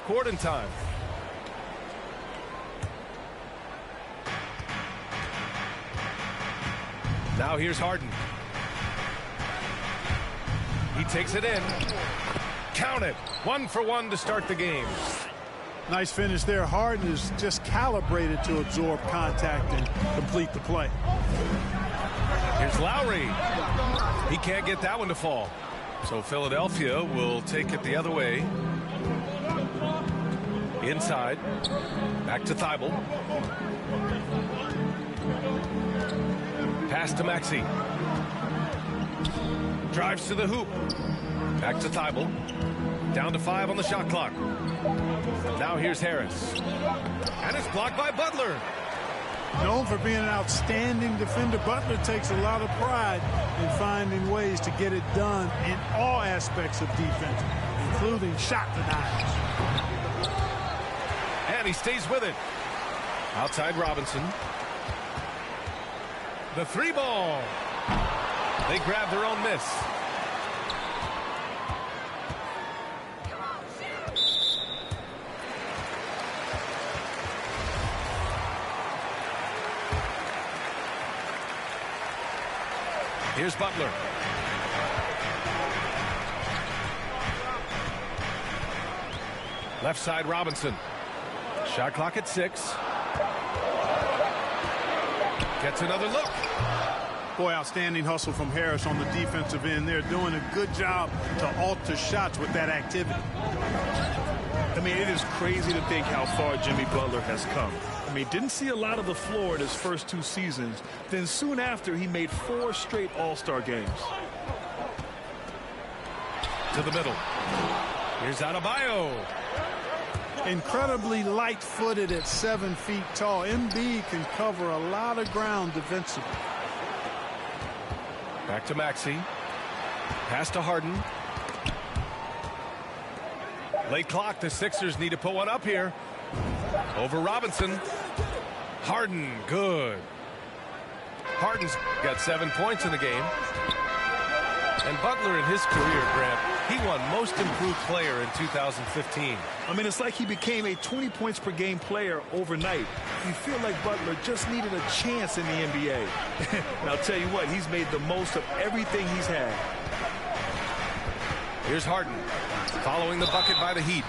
half court in time. Now here's Harden. He takes it in. Count it. 1 for 1 to start the game. Nice finish there. Harden is just calibrated to absorb contact and complete the play. Here's Lowry. He can't get that one to fall. So Philadelphia will take it the other way. Inside. Back to Thibault. Pass to Maxey. Drives to the hoop. Back to Thibault. Down to 5 on the shot clock. Now here's Harris. And it's blocked by Butler. Known for being an outstanding defender, Butler takes a lot of pride in finding ways to get it done in all aspects of defense, including shot denials. And he stays with it. Outside Robinson. The 3 ball. They grab their own miss. Here's Butler. Left side Robinson. Shot clock at 6. Gets another look. Boy, outstanding hustle from Harris on the defensive end. They're doing a good job to alter shots with that activity. I mean, it is crazy to think how far Jimmy Butler has come. I mean, didn't see a lot of the floor in his first 2 seasons. Then soon after, he made 4 straight All-Star games. To the middle. Here's Adebayo. Incredibly light-footed at 7 feet tall. Embiid can cover a lot of ground defensively. Back to Maxey. Pass to Harden. Late clock. The Sixers need to put one up here. Over Robinson. Harden, good. Harden's got 7 points in the game. And Butler in his career, Grant, he won Most Improved Player in 2015. I mean, it's like he became a 20 points per game player overnight. You feel like Butler just needed a chance in the NBA. And I'll tell you what, he's made the most of everything he's had. Here's Harden, following the bucket by the Heat.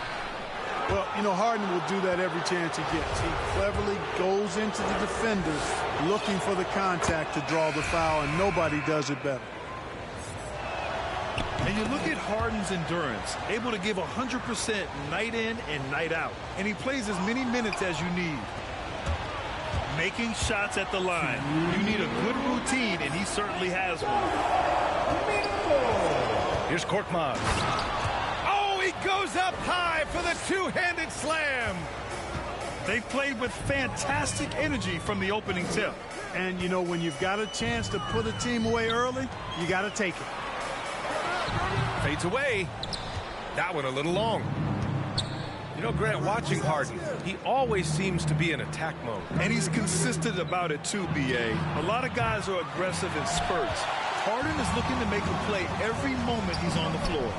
Well, you know, Harden will do that every chance he gets. He cleverly goes into the defenders looking for the contact to draw the foul, and nobody does it better. And you look at Harden's endurance, able to give 100% night in and night out. And he plays as many minutes as you need. Making shots at the line. You need a good routine, and he certainly has one. Here's Korkmaz. Oh, he goes up high for the 2-handed slam. They played with fantastic energy from the opening tip. And, you know, when you've got a chance to put a team away early, you got to take it. Fades away. That one a little long. You know, Grant, watching Harden, he always seems to be in attack mode. And he's consistent about it too, B.A. A lot of guys are aggressive in spurts. Harden is looking to make a play every moment he's on the floor.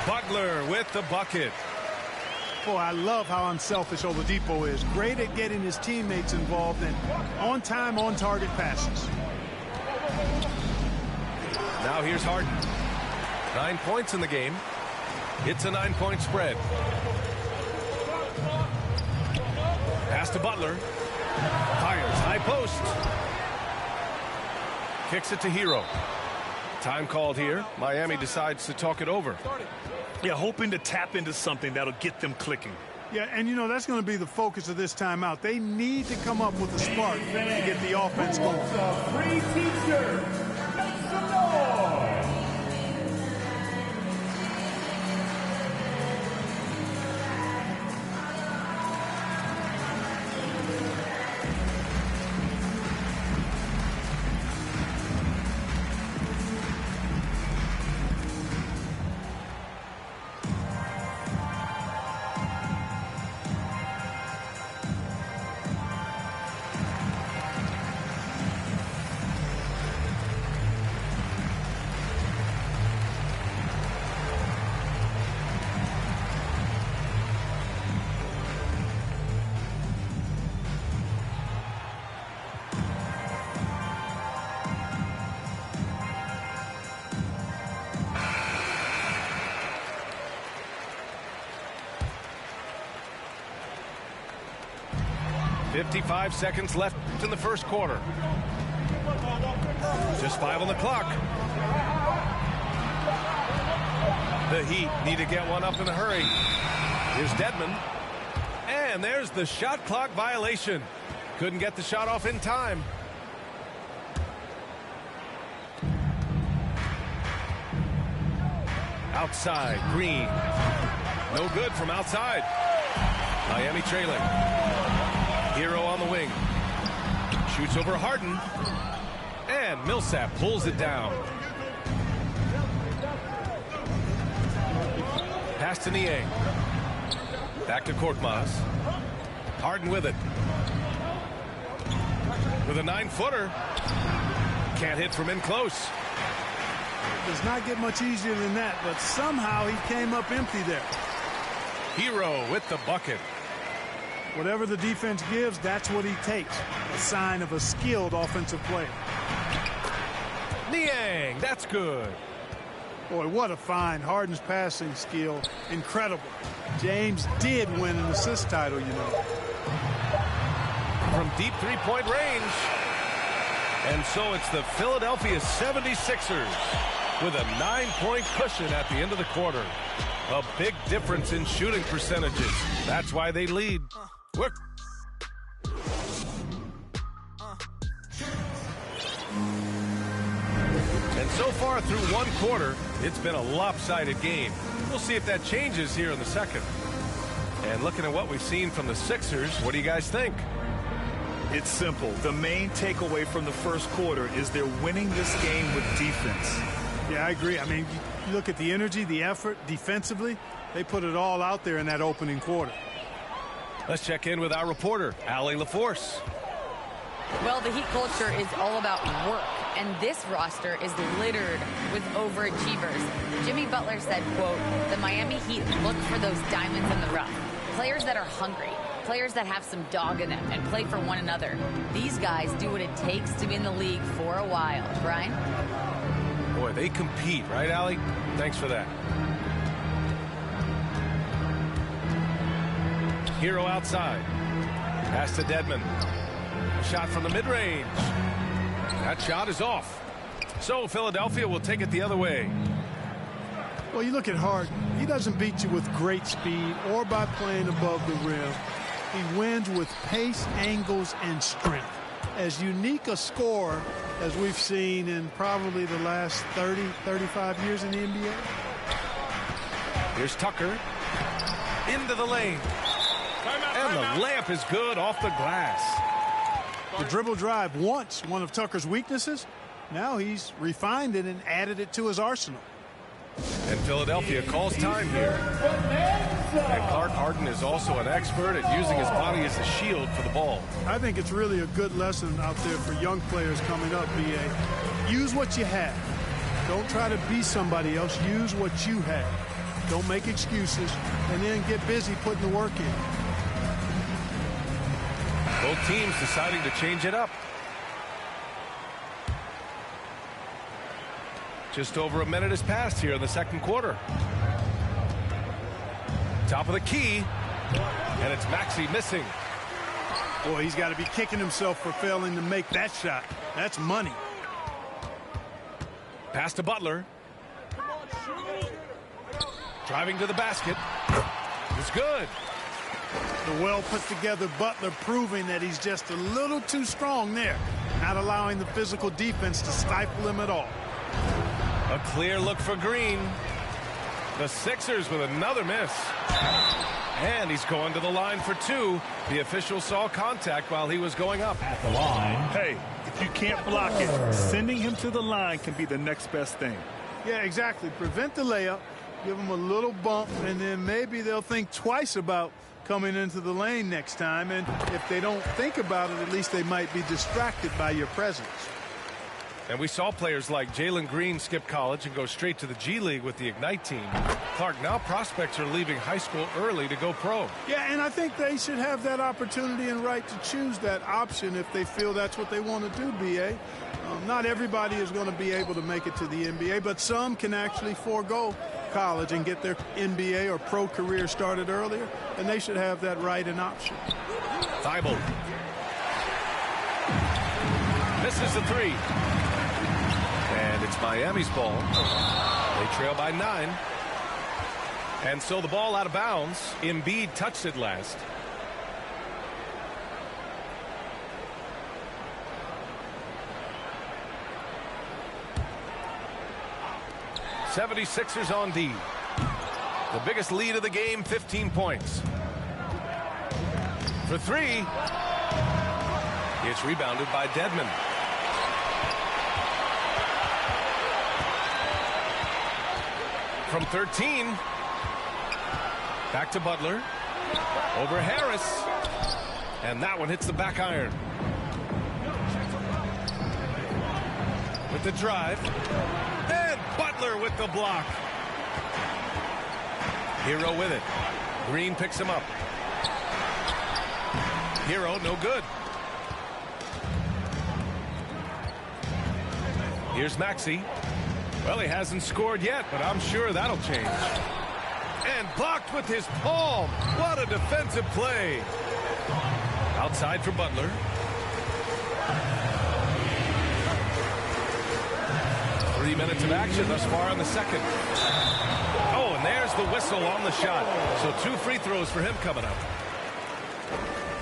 Butler with the bucket. Boy, I love how unselfish Oladipo is. Great at getting his teammates involved in on-time, on-target passes. Now here's Harden. 9 points in the game. It's a 9-point spread. Pass to Butler. Fires high post. Kicks it to Hero. Time called here. Miami decides to talk it over. Yeah, hoping to tap into something that'll get them clicking. Yeah, and you know, that's going to be the focus of this timeout. They need to come up with a spark to get the offense going. Free teacher, make some noise. 55 seconds left in the first quarter. Just 5 on the clock. The Heat need to get one up in a hurry. Here's Dedmon. And there's the shot clock violation. Couldn't get the shot off in time. Outside, Green. No good from outside. Miami trailing. Hero on the wing. Shoots over Harden. And Millsap pulls it down. Pass to Niang. Back to Korkmaz. Harden with it. With a 9-footer. Can't hit from in close. Does not get much easier than that, but somehow he came up empty there. Hero with the bucket. Whatever the defense gives, that's what he takes. A sign of a skilled offensive player. Niang, that's good. Boy, what a find. Harden's passing skill, incredible. James did win an assist title, you know. From deep three-point range. And so it's the Philadelphia 76ers with a 9-point cushion at the end of the quarter. A big difference in shooting percentages. That's why they lead. Look. And so far through one quarter, it's been a lopsided game. We'll see if that changes here in the second. And looking at what we've seen from the Sixers, what do you guys think? It's simple. The main takeaway from the first quarter is they're winning this game with defense. Yeah, I agree. I mean, you look at the energy, the effort defensively, they put it all out there in that opening quarter. Let's check in with our reporter, Allie LaForce. Well, the Heat culture is all about work, and this roster is littered with overachievers. Jimmy Butler said, quote, "The Miami Heat look for those diamonds in the rough. Players that are hungry, players that have some dog in them and play for one another. These guys do what it takes to be in the league for a while." Brian? Boy, they compete, right, Allie? Thanks for that. Hero outside. Pass to Dedmon. Shot from the mid-range. That shot is off. So Philadelphia will take it the other way. Well, you look at Harden. He doesn't beat you with great speed or by playing above the rim. He wins with pace, angles, and strength. As unique a scorer as we've seen in probably the last 30, 35 years in the NBA. Here's Tucker. Into the lane. And the layup is good off the glass. The dribble drive once one of Tucker's weaknesses. Now he's refined it and added it to his arsenal. And Philadelphia calls time here. And Clark Harden is also an expert at using his body as a shield for the ball. I think it's really a good lesson out there for young players coming up, B.A. Use what you have. Don't try to be somebody else. Use what you have. Don't make excuses, and then get busy putting the work in. Both teams deciding to change it up. Just over a minute has passed here in the second quarter. Top of the key. And it's Maxey missing. Boy, he's got to be kicking himself for failing to make that shot. That's money. Pass to Butler. Driving to the basket. It's good. The well-put-together Butler proving that he's just a little too strong there, not allowing the physical defense to stifle him at all. A clear look for Green. The Sixers with another miss. And he's going to the line for two. The official saw contact while he was going up. At the line. Hey, if you can't block it, sending him to the line can be the next best thing. Yeah, exactly. Prevent the layup, give them a little bump, and then maybe they'll think twice about coming into the lane next time. And if they don't think about it, at least they might be distracted by your presence. And we saw players like Jalen Green skip college and go straight to the G League with the Ignite team. Clark, now prospects are leaving high school early to go pro. Yeah, and I think they should have that opportunity and right to choose that option if they feel that's what they want to do, B.A. Not everybody is going to be able to make it to the NBA, but some can actually forego college and get their NBA or pro career started earlier, and they should have that right and option. Thibault misses the three. And it's Miami's ball. They trail by 9. And so the ball out of bounds. Embiid touched it last. '76ers on D. The biggest lead of the game, 15 points. For three. It's rebounded by Dedmon. From 13. Back to Butler. Over Harris. And that one hits the back iron. With the drive. And Butler with the block. Hero with it. Green picks him up. Hero, no good. Here's Maxey. Well, he hasn't scored yet, but I'm sure that'll change. And blocked with his palm. What a defensive play. Outside for Butler. Three minutes of action thus far in the second. Oh, and there's the whistle on the shot. So 2 free throws for him coming up.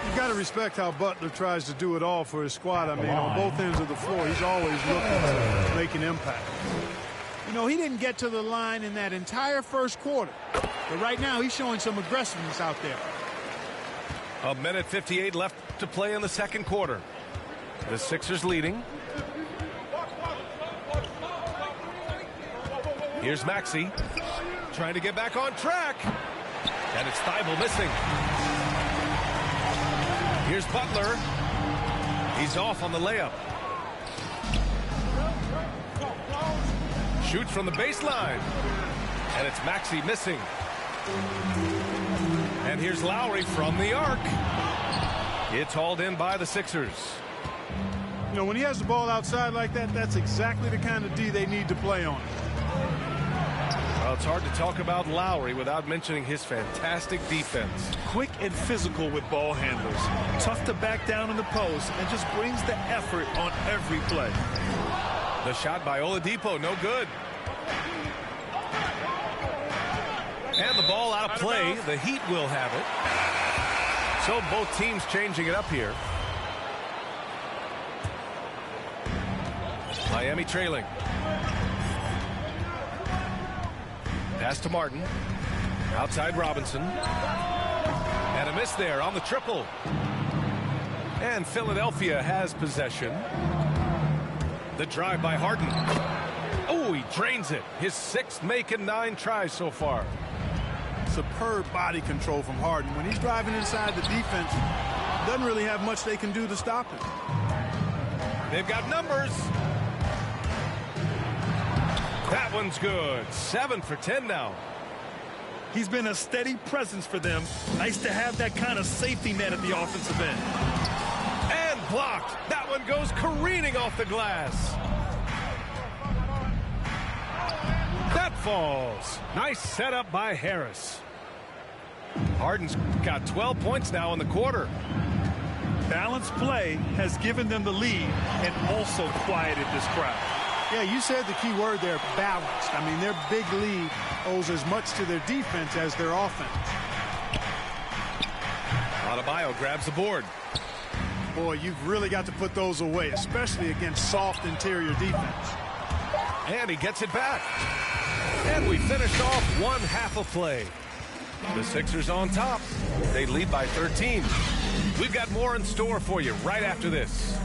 You got to respect how Butler tries to do it all for his squad. I mean, on both ends of the floor, he's always looking to make an impact. You know, he didn't get to the line in that entire first quarter. But right now, he's showing some aggressiveness out there. 1:58 left to play in the second quarter. The Sixers leading. Here's Maxey. Trying to get back on track. And it's Thibault missing. Here's Butler. He's off on the layup. Shoots from the baseline. And it's Maxey missing. And here's Lowry from the arc. It's hauled in by the Sixers. You know, when he has the ball outside like that, that's exactly the kind of D they need to play on. Well, it's hard to talk about Lowry without mentioning his fantastic defense. Quick and physical with ball handlers. Tough to back down in the post and just brings the effort on every play. The shot by Oladipo, no good. And the ball out of play. The Heat will have it. So both teams changing it up here. Miami trailing. Pass to Martin. Outside Robinson. And a miss there on the triple. And Philadelphia has possession. The drive by Harden. Oh, he drains it. His 6th make and 9 tries so far. Superb body control from Harden. When he's driving inside the defense, doesn't really have much they can do to stop him. They've got numbers. That one's good. 7 for 10 now. He's been a steady presence for them. Nice to have that kind of safety net at the offensive end. And blocked. That one goes careening off the glass. That falls. Nice setup by Harris. Harden's got 12 points now in the quarter. Balanced play has given them the lead and also quieted this crowd. Yeah, you said the key word there, balanced. I mean, their big lead owes as much to their defense as their offense. Adebayo grabs the board. Boy, you've really got to put those away, especially against soft interior defense. And he gets it back. And we finished off one half of play. The Sixers on top. They lead by 13. We've got more in store for you right after this.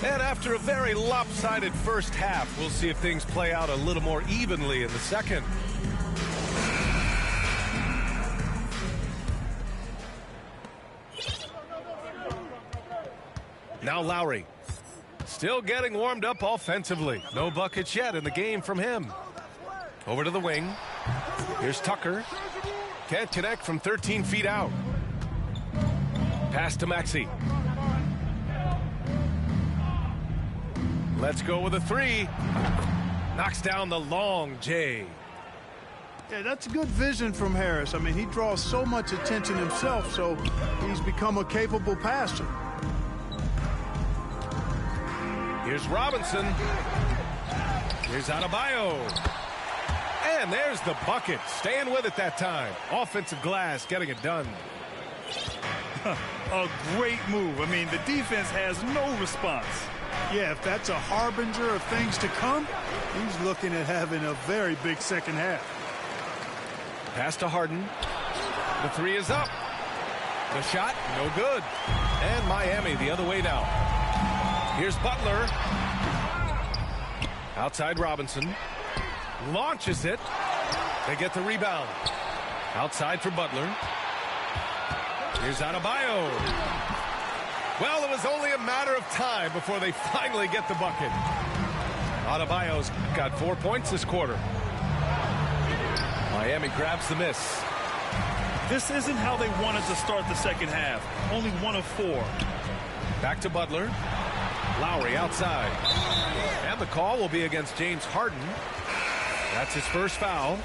And after a very lopsided first half, we'll see if things play out a little more evenly in the second. Now Lowry. Still getting warmed up offensively. No buckets yet in the game from him. Over to the wing. Here's Tucker. Can't connect from 13 feet out. Pass to Maxey. Let's go with a three. Knocks down the long J. Yeah, that's good vision from Harris. I mean, he draws so much attention himself, so he's become a capable passer. Here's Robinson. Here's Adebayo. And there's the bucket. Staying with it that time. Offensive glass getting it done. A great move. I mean, the defense has no response. Yeah, if that's a harbinger of things to come, he's looking at having a very big second half. Pass to Harden. The three is up. The shot, no good. And Miami the other way now. Here's Butler. Outside Robinson. Launches it. They get the rebound. Outside for Butler. Here's Adebayo. Well, it was only a matter of time before they finally get the bucket. Adebayo's got 4 points this quarter. Miami grabs the miss. This isn't how they wanted to start the second half. Only 1 of 4. Back to Butler. Lowry outside. And the call will be against James Harden. That's his first foul.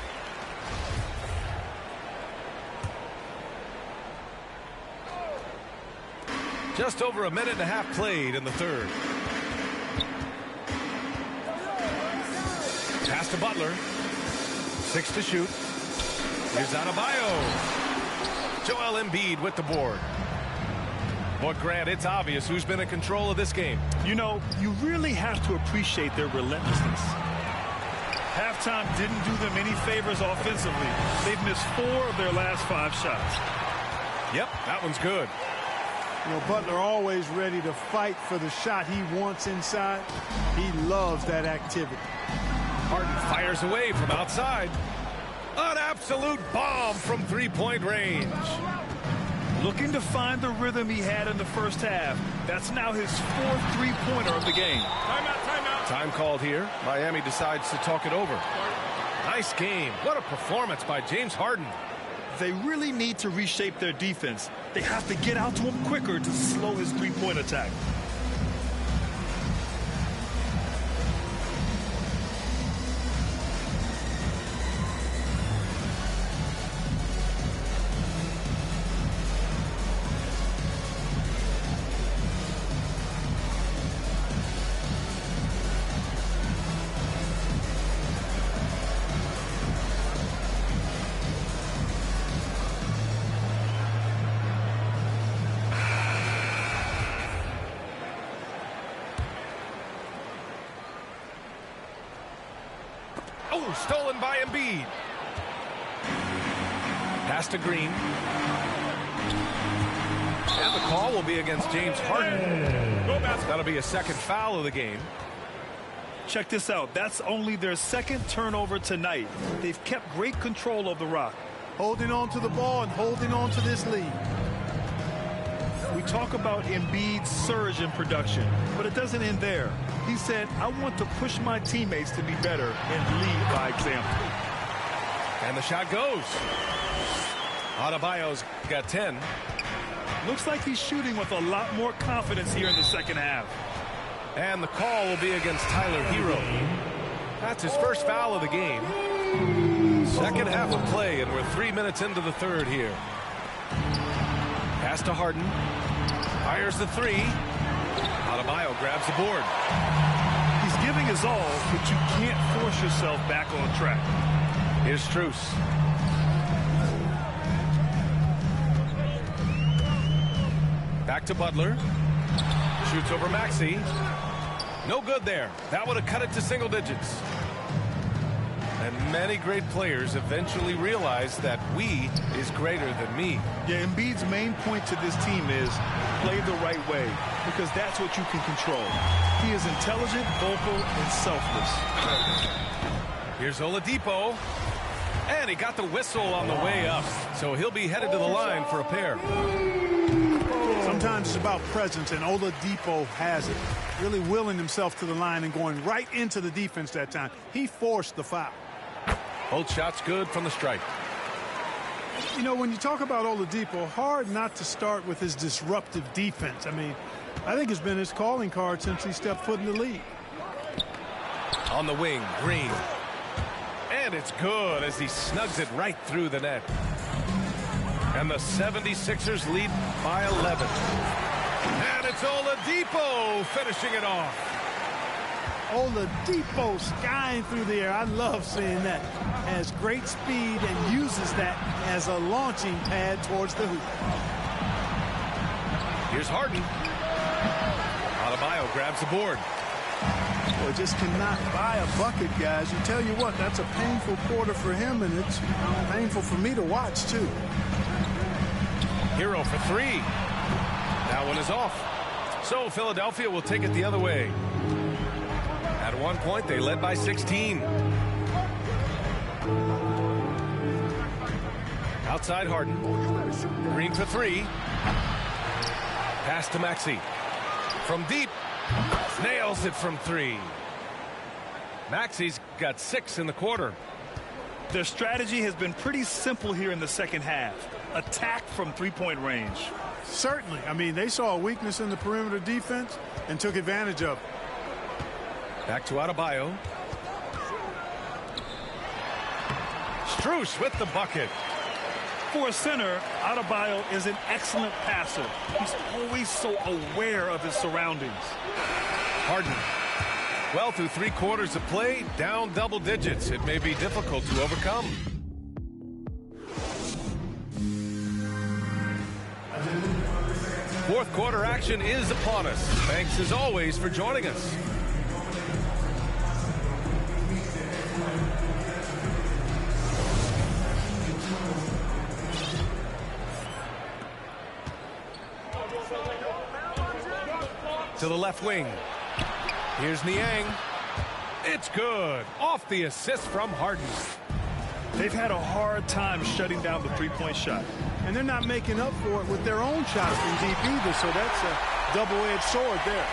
Just over a minute and a half played in the third. Pass to Butler. 6 to shoot. Here's Adebayo. Joel Embiid with the board. But Grant, it's obvious who's been in control of this game. You know, you really have to appreciate their relentlessness. Halftime didn't do them any favors offensively. They've missed 4 of their last 5 shots. Yep, that one's good. You know, Butler always ready to fight for the shot he wants inside. He loves that activity. Harden fires away from outside. An absolute bomb from three-point range. Looking to find the rhythm he had in the first half. That's now his 4th three-pointer of the game. Timeout. Time called here. Miami decides to talk it over. Nice game. What a performance by James Harden. They really need to reshape their defense. They have to get out to him quicker to slow his three-point attack. Oh, stolen by Embiid. Pass to Green. And the call will be against James Harden. That'll be a second foul of the game. Check this out. That's only their 2nd turnover tonight. They've kept great control of the rock. Holding on to the ball and holding on to this lead. We talk about Embiid's surge in production, but it doesn't end there. He said, I want to push my teammates to be better and lead by example. And the shot goes. Adebayo's got 10. Looks like he's shooting with a lot more confidence here in the second half. And the call will be against Tyler Hero. That's his first foul of the game. Second half of play, and we're 3 minutes into the third here. Pass to Harden. Fires the three. Adebayo grabs the board. He's giving his all, but you can't force yourself back on track. Here's Strus. Back to Butler. Shoots over Maxey. No good there. That would have cut it to single digits. And many great players eventually realize that we is greater than me. Yeah, Embiid's main point to this team is play the right way, because that's what you can control. He is intelligent, vocal, and selfless. Here's Oladipo. And he got the whistle on the way up. So he'll be headed to the line for a pair. Sometimes it's about presence, and Oladipo has it. Really willing himself to the line and going right into the defense that time. He forced the foul. Both shots good from the stripe. You know, when you talk about Oladipo, hard not to start with his disruptive defense. I mean, I think it's been his calling card since he stepped foot in the league. On the wing, Green. And it's good as he snugs it right through the net. And the 76ers lead by 11. And it's Oladipo finishing it off. Oladipo skying through the air. I love seeing that. Has great speed and uses that as a launching pad towards the hoop. Here's Harden. Adebayo grabs the board. Well, just cannot buy a bucket, guys. You tell you what, that's a painful quarter for him, and it's painful for me to watch, too. Hero for three. That one is off. So Philadelphia will take it the other way. At one point, they led by 16. Outside Harden. Green for three. Pass to Maxey. From deep. Nails it from three. Maxey's got 6 in the quarter. Their strategy has been pretty simple here in the second half. Attack from three-point range. Certainly. I mean, they saw a weakness in the perimeter defense and took advantage of it. Back to Adebayo. Strus with the bucket. For a center, Adebayo is an excellent passer. He's always so aware of his surroundings. Harden. Well, through 3 quarters of play, down double digits. It may be difficult to overcome. Fourth quarter action is upon us. Thanks as always for joining us. To the left wing. Here's Niang. It's good. Off the assist from Harden. They've had a hard time shutting down the three-point shot. And they're not making up for it with their own shots from deep either, so that's a double-edged sword there.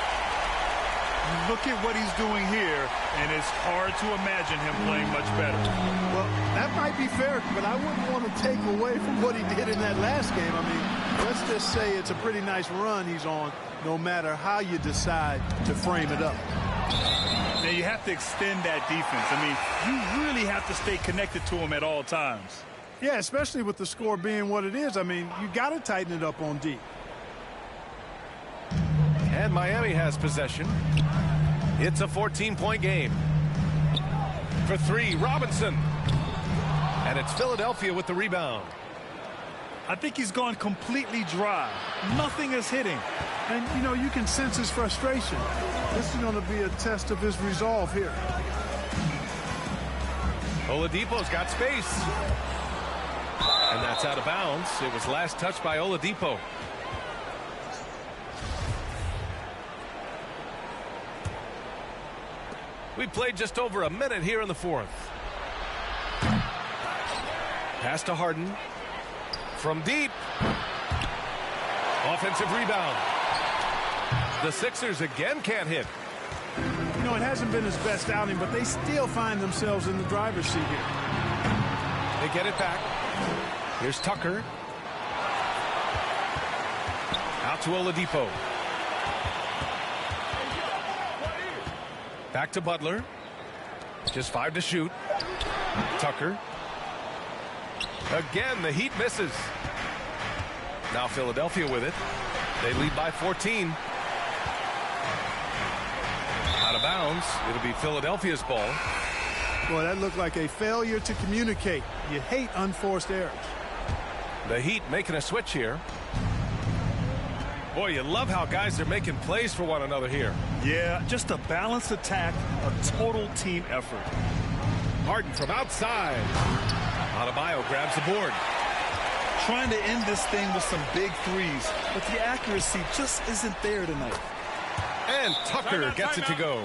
Look at what he's doing here, and it's hard to imagine him playing much better. Well, that might be fair, but I wouldn't want to take away from what he did in that last game. I mean, let's just say it's a pretty nice run he's on, no matter how you decide to frame it up. Now, you have to extend that defense. I mean, you really have to stay connected to him at all times. Yeah, especially with the score being what it is. I mean, you got to tighten it up on D. And Miami has possession. It's a 14-point game. For three, Robinson. And it's Philadelphia with the rebound. I think he's gone completely dry. Nothing is hitting. And, you know, you can sense his frustration. This is going to be a test of his resolve here. Oladipo's got space. And that's out of bounds. It was last touched by Oladipo. We played just over a minute here in the fourth. Pass to Harden. From deep. Offensive rebound. The Sixers again can't hit. You know, it hasn't been his best outing, but they still find themselves in the driver's seat here. They get it back. Here's Tucker. Out to Oladipo. Back to Butler. Just 5 to shoot. Tucker. Again, the Heat misses. Now Philadelphia with it. They lead by 14. Out of bounds. It'll be Philadelphia's ball. Boy, that looked like a failure to communicate. You hate unforced errors. The Heat making a switch here. Boy, you love how guys are making plays for one another here. Yeah, just a balanced attack, a total team effort. Harden from outside. Adebayo grabs the board. Trying to end this thing with some big threes, but the accuracy just isn't there tonight. And Tucker gets it to go.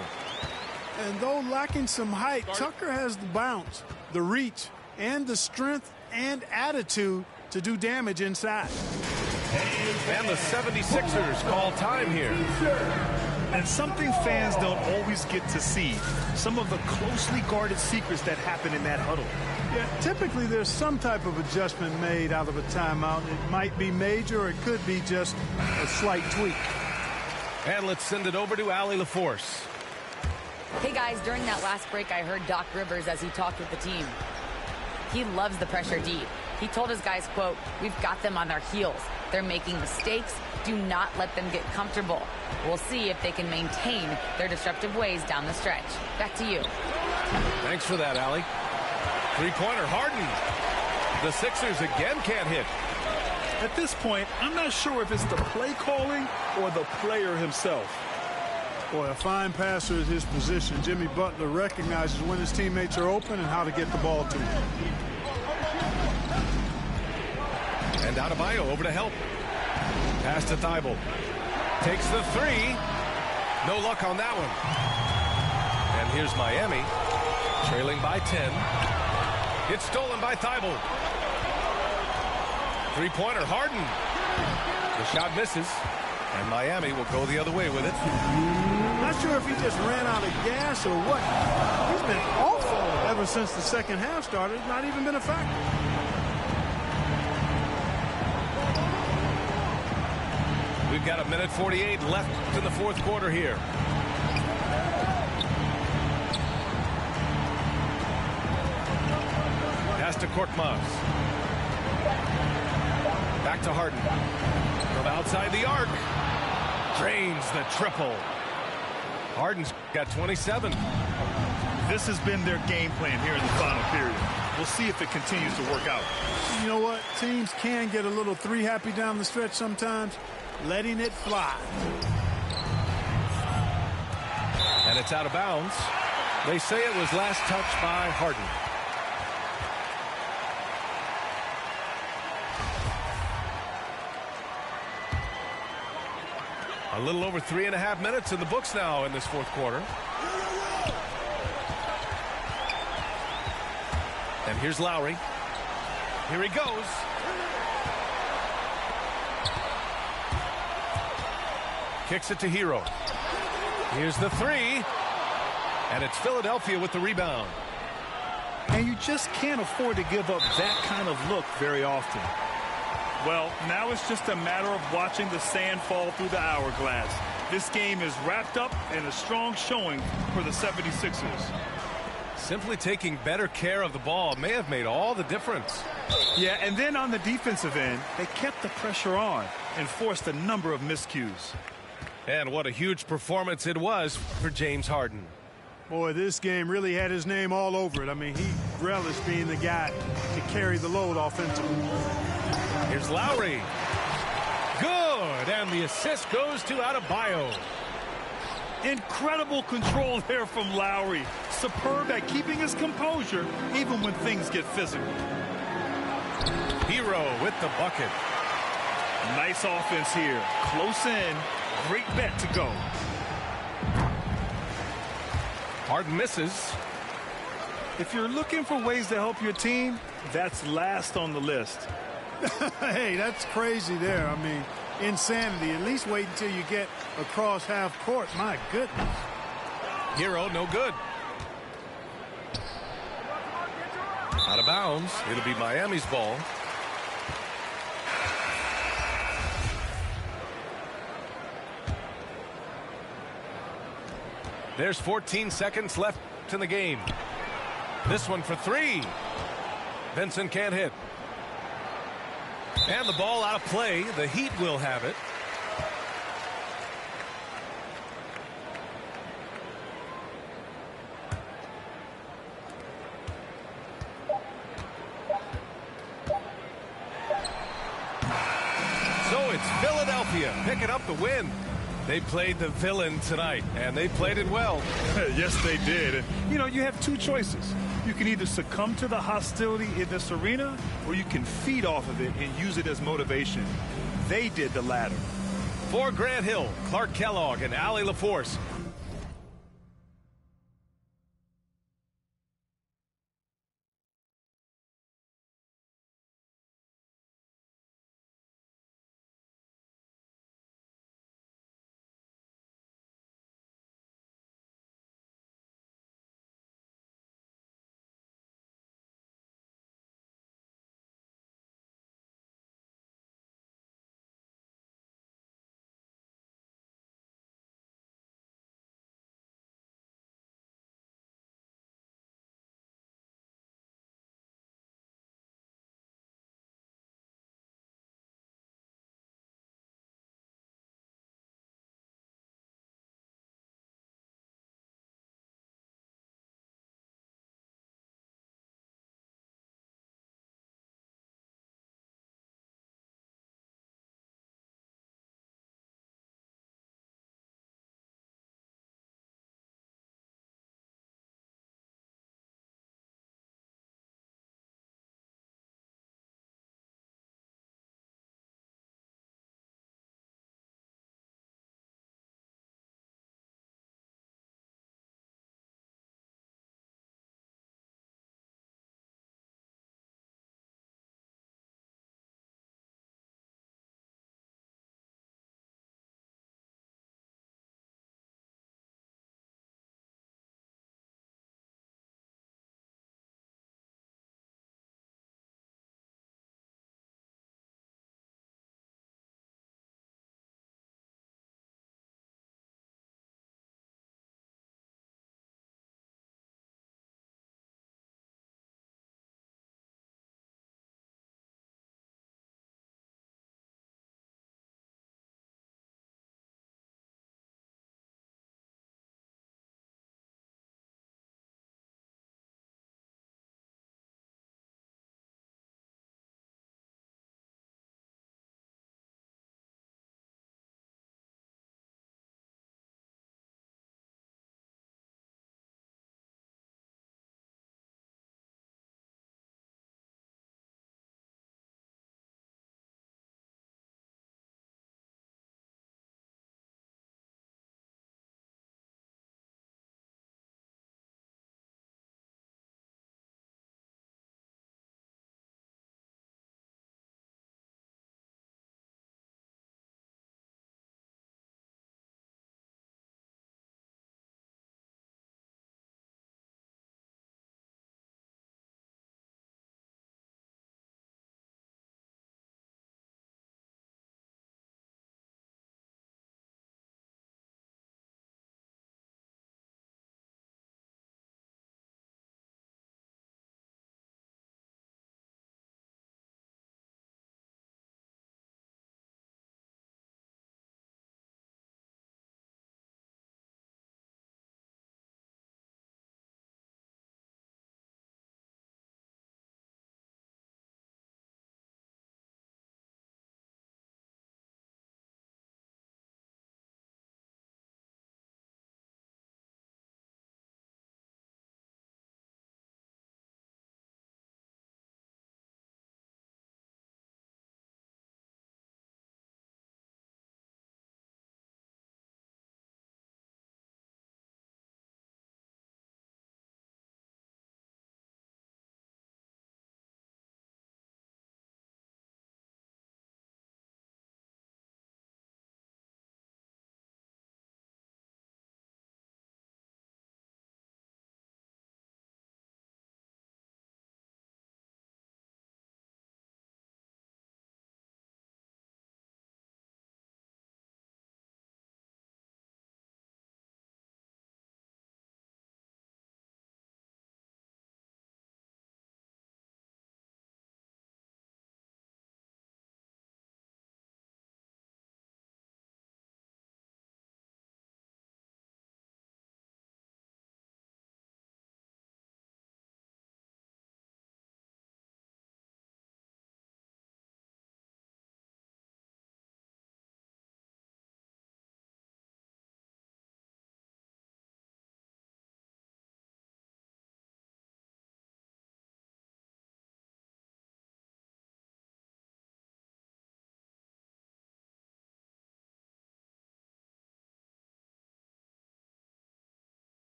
And though lacking some height, Tucker has the bounce, the reach, and the strength and attitude to do damage inside. And the 76ers call time here. And something fans don't always get to see, some of the closely guarded secrets that happen in that huddle. Yeah, typically there's some type of adjustment made out of a timeout. It might be major, or it could be just a slight tweak. And let's send it over to Allie LaForce. Hey guys, during that last break, I heard Doc Rivers as he talked with the team. He loves the pressure deep. He told his guys, quote, "We've got them on their heels. They're making mistakes. Do not let them get comfortable. We'll see if they can maintain their disruptive ways down the stretch. Back to you. Thanks for that, Allie. Three-pointer, Harden. The Sixers again can't hit. At this point, I'm not sure if it's the play calling or the player himself. Boy, a fine passer is his position. Jimmy Butler recognizes when his teammates are open and how to get the ball to him. And Adebayo over to help. Pass to Thibault. Takes the three. No luck on that one. And here's Miami, trailing by 10. It's stolen by Thibault. Three-pointer, Harden. The shot misses, and Miami will go the other way with it. Not sure if he just ran out of gas or what. He's been awful ever since the second half started. It's not even been a factor. We've got 1:48 left in the fourth quarter here. Pass to Korkmaz. Back to Harden. From outside the arc. Drains the triple. Harden's got 27. This has been their game plan here in the final period. We'll see if it continues to work out. You know what? Teams can get a little three happy down the stretch sometimes. Letting it fly. And it's out of bounds. They say it was last touched by Harden. A little over 3.5 minutes in the books now in this fourth quarter. And here's Lowry. Here he goes. Kicks it to Hero. Here's the three. And it's Philadelphia with the rebound. And you just can't afford to give up that kind of look very often. Well, now it's just a matter of watching the sand fall through the hourglass. This game is wrapped up in a strong showing for the 76ers. Simply taking better care of the ball may have made all the difference. Yeah, and then on the defensive end, they kept the pressure on and forced a number of miscues. And what a huge performance it was for James Harden. Boy, this game really had his name all over it. I mean, he relished being the guy to carry the load offensively. Here's Lowry. Good, and the assist goes to Adebayo. Incredible control there from Lowry. Superb at keeping his composure even when things get physical. Hero with the bucket. Nice offense here. Close in. Great bet to go. Harden misses. If you're looking for ways to help your team, that's last on the list. Hey, that's crazy there. I mean, insanity. At least wait until you get across half court. My goodness. Hero, no good. Out of bounds. It'll be Miami's ball. There's 14 seconds left in the game. This one for three. Vincent can't hit. And the ball out of play. The Heat will have it. So it's Philadelphia picking up the win. They played the villain tonight, and they played it well. Yes, they did. You know, you have two choices. You can either succumb to the hostility in this arena, or you can feed off of it and use it as motivation. They did the latter. For Grant Hill, Clark Kellogg, and Allie LaForce,